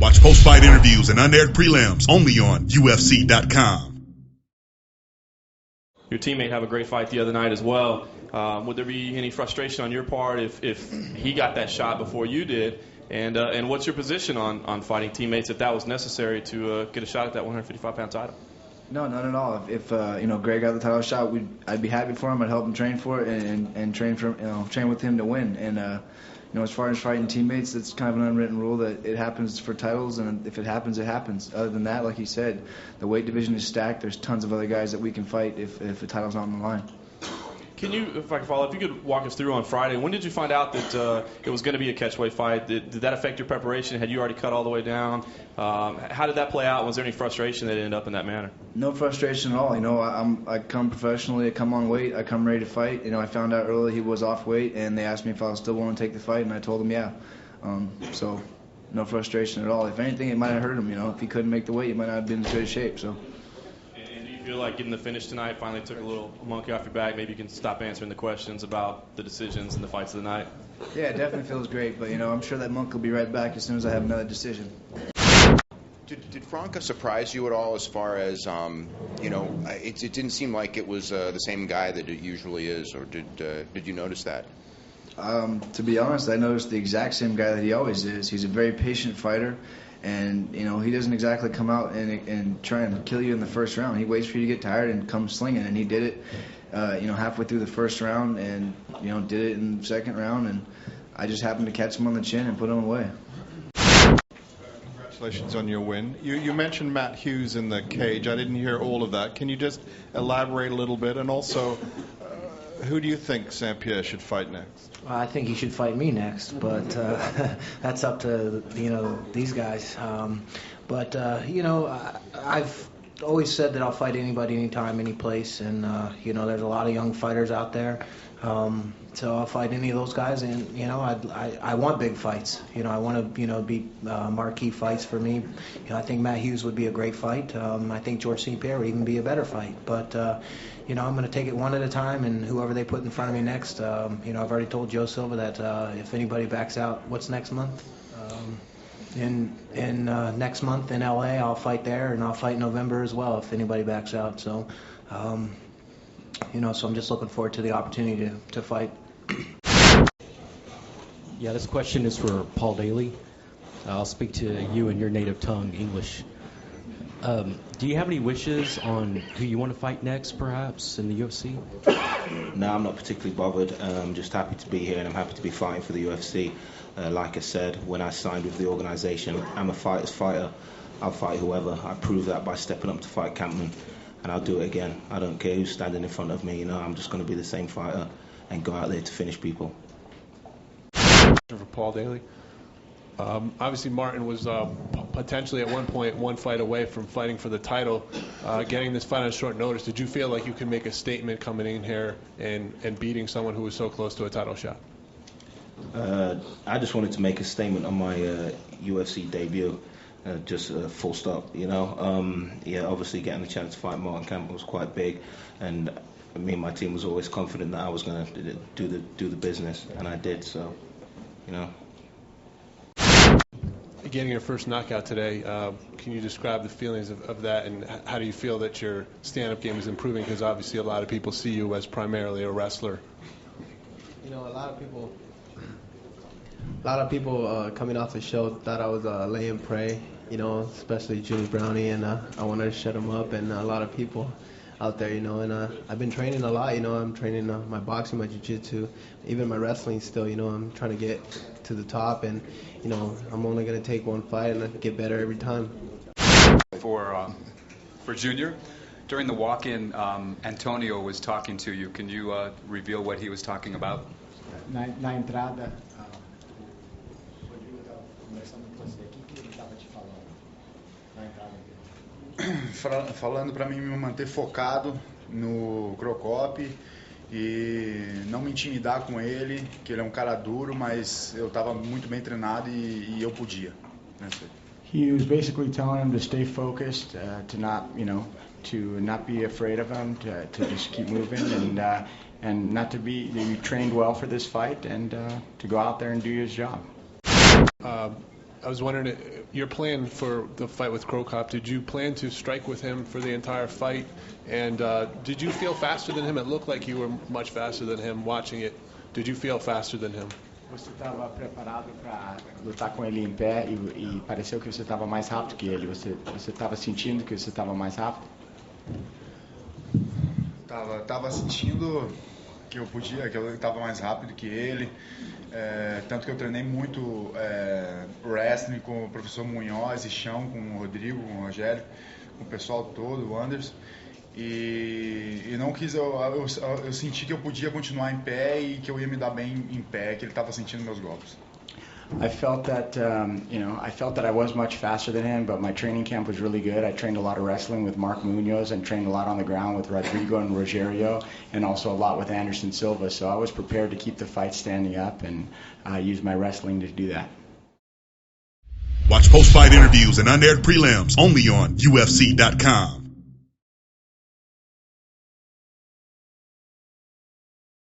Watch post-fight interviews and unaired prelims only on UFC.com. Your teammate had a great fight the other night as well. Would there be any frustration on your part if he got that shot before you did? And what's your position on fighting teammates if that was necessary to get a shot at that 155-pound title? No, not at all. If Greg got the title shot, I'd be happy for him. I'd help him train for it and train with him to win. And as far as fighting teammates, it's kind of an unwritten rule that it happens for titles, and if it happens, it happens. Other than that, like he said, the weight division is stacked. There's tons of other guys that we can fight if the title's not on the line. Can you, if I can follow, if you could walk us through on Friday, when did you find out that it was going to be a catchweight fight? Did that affect your preparation? Had you already cut all the way down? How did that play out? Was there any frustration that it ended up in that manner? No frustration at all. I come professionally, I come on weight, I come ready to fight. I found out early he was off weight, and they asked me if I was still willing to take the fight, and I told them yeah. So no frustration at all. If anything, it might have hurt him. If he couldn't make the weight, he might not have been in good shape. So. Feel like getting the finish tonight finally took a little monkey off your back? Maybe you can stop answering the questions about the decisions and the fights of the night. Yeah, it definitely feels great, but I'm sure that monkey will be right back as soon as I have another decision. Did Franca surprise you at all as far as it didn't seem like it was the same guy that it usually is, or did you notice that? To be honest, I noticed the exact same guy that he always is. He's a very patient fighter. And, he doesn't exactly come out and try and kill you in the first round. He waits for you to get tired and comes slinging. And he did it, halfway through the first round and, did it in the second round. And I just happened to catch him on the chin and put him away. Congratulations on your win. You mentioned Matt Hughes in the cage. I didn't hear all of that. Can you just elaborate a little bit? And also, who do you think St. Pierre should fight next? I think he should fight me next, but that's up to these guys. I've always said that I'll fight anybody, anytime, any place, and there's a lot of young fighters out there. So I'll fight any of those guys, and I want big fights. I want to be marquee fights for me. I think Matt Hughes would be a great fight. I think George St. Pierre would even be a better fight. But I'm going to take it one at a time, and whoever they put in front of me next. I've already told Joe Silva that if anybody backs out, what's next month? In next month in LA, I'll fight there, and I'll fight in November as well if anybody backs out. So. So I'm just looking forward to the opportunity to fight. Yeah, this question is for Paul Daley. I'll speak to you in your native tongue, English. Do you have any wishes on who you want to fight next, perhaps, in the UFC? No, I'm not particularly bothered. I'm just happy to be here, and I'm happy to be fighting for the UFC. Like I said, when I signed with the organization, I'm a fighter's fighter. I'll fight whoever. I proved that by stepping up to fight Campman. And I'll do it again. I don't care who's standing in front of me. I'm just going to be the same fighter and go out there to finish people. For Paul Daley. Obviously, Martin was potentially at one point one fight away from fighting for the title. Getting this fight on short notice, did you feel like you could make a statement coming in here and beating someone who was so close to a title shot? I just wanted to make a statement on my UFC debut. Just full stop, obviously getting the chance to fight Martin Campbell was quite big, and me and my team was always confident that I was going to do the business, and I did, so, Getting your first knockout today, can you describe the feelings of that, and how do you feel that your stand-up game is improving, because obviously a lot of people see you as primarily a wrestler? A lot of people coming off the show thought I was laying prey, especially Jimmy Brownie, and I wanted to shut him up, and a lot of people out there, and I've been training a lot, I'm training my boxing, my jiu-jitsu, even my wrestling still, I'm trying to get to the top, and, I'm only going to take one fight and get better every time. For Junior, during the walk-in, Antonio was talking to you. Can you reveal what he was talking about? Na entrada, falando para mim me manter focado no Crocop e não me intimidar com ele, que ele é um cara duro, mas eu estava muito bem treinado e eu podia. He was basically telling him to stay focused, to not be afraid of him, to just keep moving, and not to be. You trained well for this fight, and to go out there and do his job. I was wondering, your plan for the fight with Cro Cop, did you plan to strike with him for the entire fight? And did you feel faster than him? It looked like you were much faster than him watching it. Did you feel faster than him? Você estava preparado para lutar com ele em pé e pareceu que você estava mais rápido que ele. Você estava sentindo que você estava mais rápido? Tava sentindo que eu estava mais rápido que ele. Tanto que eu treinei muito wrestling com o professor Munhoz e chão com o Rodrigo, com o Rogério, com o pessoal todo, o Anderson. E não quis, eu senti que eu podia continuar em pé e que eu ia me dar bem em pé, que ele estava sentindo meus golpes. I felt that I was much faster than him, but my training camp was really good. I trained a lot of wrestling with Mark Munoz and trained a lot on the ground with Rodrigo and Rogerio, and also a lot with Anderson Silva. So I was prepared to keep the fight standing up, and I used my wrestling to do that. Watch post-fight interviews and unaired prelims only on UFC.com.